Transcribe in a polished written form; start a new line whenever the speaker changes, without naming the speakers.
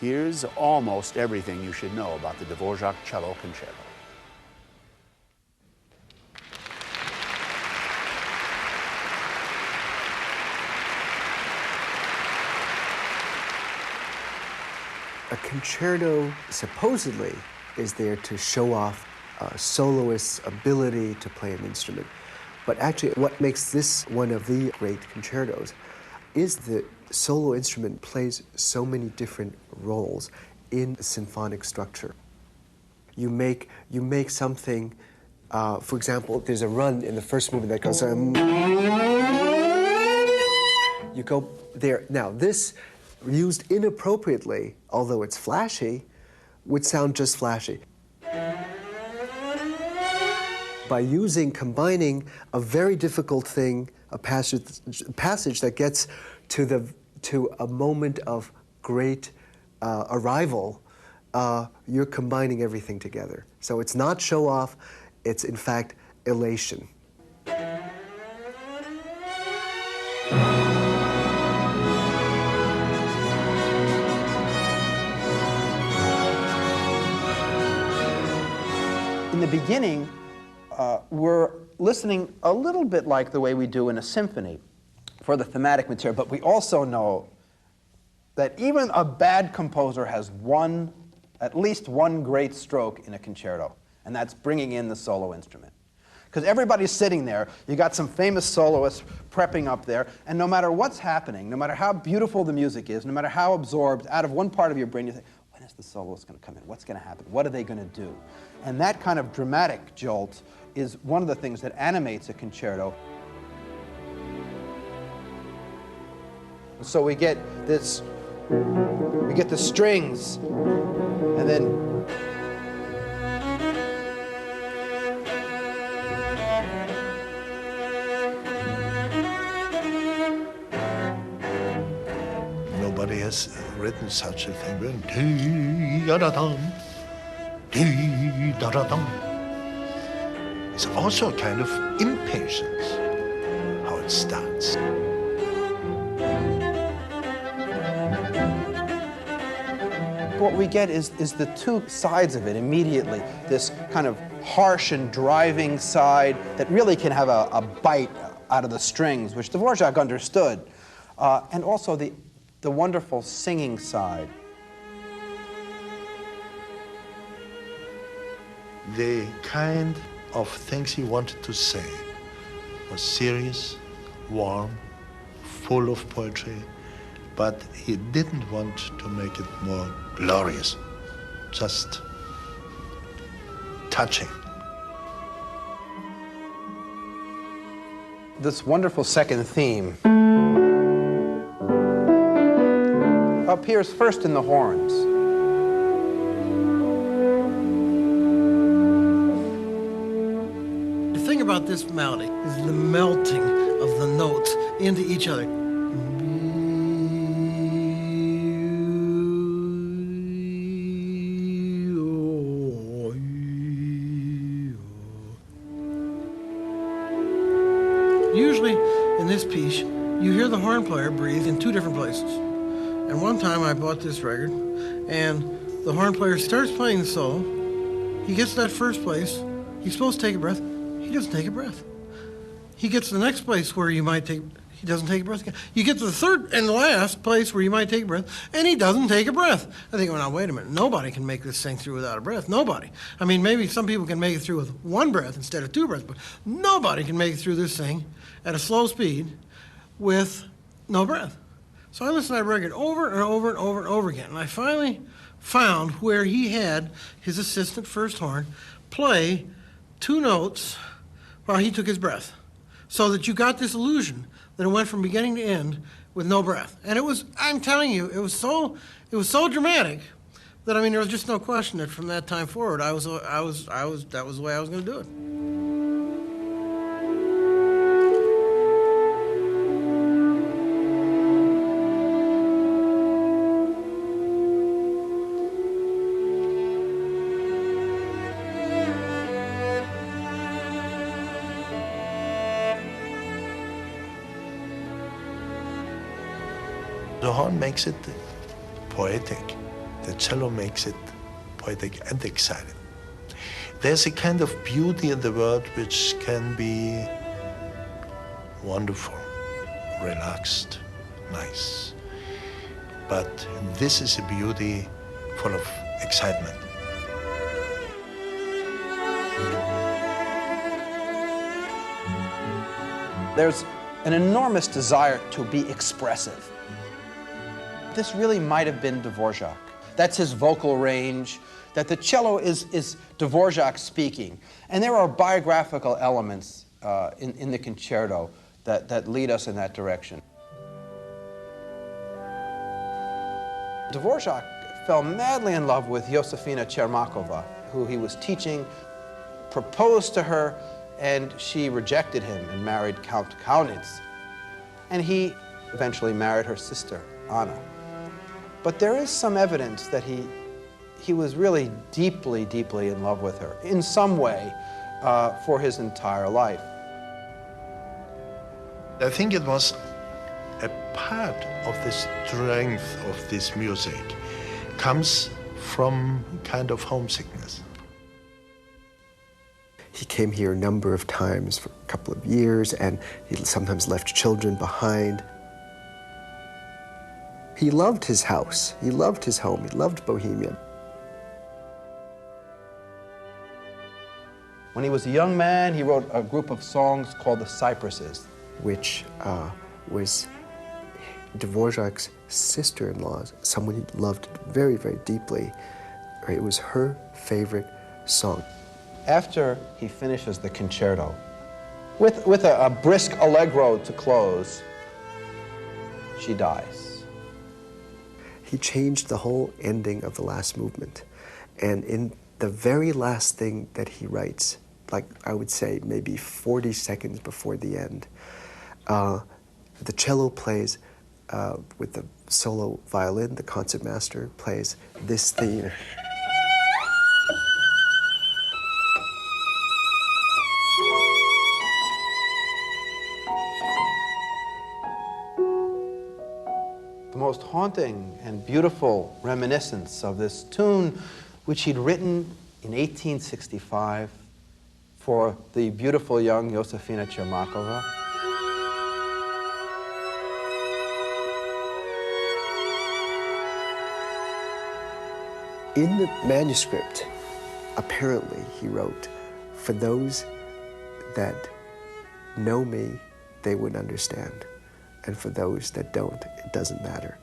Here's almost everything you should know about the Dvořák Cello Concerto.
A concerto supposedly is there to show off a soloist's ability to play an instrument. But actually, what makes this one of the great concertos is the solo instrument plays so many different roles in a symphonic structure. You make something, for example, there's a run in the first movement that goes, you go there. Now, this, used inappropriately, although it's flashy, would sound just flashy. By combining a very difficult thing, a passage that gets to a moment of great arrival, you're combining everything together. So it's not show off, it's in fact elation.
In the beginning, we're listening a little bit like the way we do in a symphony for the thematic material, but we also know that even a bad composer has at least one great stroke in a concerto, and that's bringing in the solo instrument. Because everybody's sitting there, you got some famous soloists prepping up there, and no matter what's happening, no matter how beautiful the music is, no matter how absorbed, out of one part of your brain, you think, when is the soloist going to come in? What's going to happen? What are they going to do? And that kind of dramatic jolt is one of the things that animates a concerto. So we get the strings, and then
nobody has written such a thing. It's also a kind of impatience, how it starts.
What we get is the two sides of it immediately. This kind of harsh and driving side that really can have a bite out of the strings, which Dvořák understood, and also the wonderful singing side.
The kind of things he wanted to say was serious, warm, full of poetry, but he didn't want to make it more glorious, just touching.
This wonderful second theme appears first in the horns.
The thing about this melody is the melting of the notes into each other. Usually in this piece, you hear the horn player breathe in two different places. And one time I bought this record, and the horn player starts playing the solo. He gets to that first place. He's supposed to take a breath. He doesn't take a breath. He gets to the next place where he doesn't take a breath again. You get to the third and last place where you might take a breath, and he doesn't take a breath. I think, well, now, wait a minute. Nobody can make this thing through without a breath. Nobody. I mean, maybe some people can make it through with one breath instead of two breaths, but nobody can make it through this thing at a slow speed with no breath. So I listened to that record over and over and over and over again, and I finally found where he had his assistant first horn play two notes while he took his breath, so that you got this illusion that it went from beginning to end with no breath. And it was, I'm telling you, it was so dramatic that, I mean, there was just no question that from that time forward, that was the way I was going to do it.
The horn makes it poetic. the cello makes it poetic and exciting. There's a kind of beauty in the world which can be wonderful, relaxed, nice. But this is a beauty full of excitement.
There's an enormous desire to be expressive. This really might have been Dvořák. That's his vocal range, that the cello is Dvořák speaking. And there are biographical elements in the concerto that lead us in that direction. Dvořák fell madly in love with Josefina Čermáková, who he was teaching, proposed to her, and she rejected him and married Count Kaunitz. And he eventually married her sister, Anna. But there is some evidence that he was really deeply, deeply in love with her, in some way, for his entire life.
I think it was a part of the strength of this music comes from kind of homesickness.
He came here a number of times for a couple of years, and he sometimes left children behind. He loved his house, he loved his home, he loved Bohemia.
When he was a young man, he wrote a group of songs called the Cypresses,
which was Dvořák's sister-in-law, someone he loved very, very deeply. It was her favorite song.
After he finishes the concerto, with a brisk allegro to close, she dies.
He changed the whole ending of the last movement. And in the very last thing that he writes, like I would say maybe 40 seconds before the end, the cello plays with the solo violin, the concertmaster plays this theme.
The most haunting and beautiful reminiscence of this tune, which he'd written in 1865 for the beautiful young Josefina Čermáková.
In the manuscript, apparently he wrote, "For those that know me, they would understand. And for those that don't, it doesn't matter."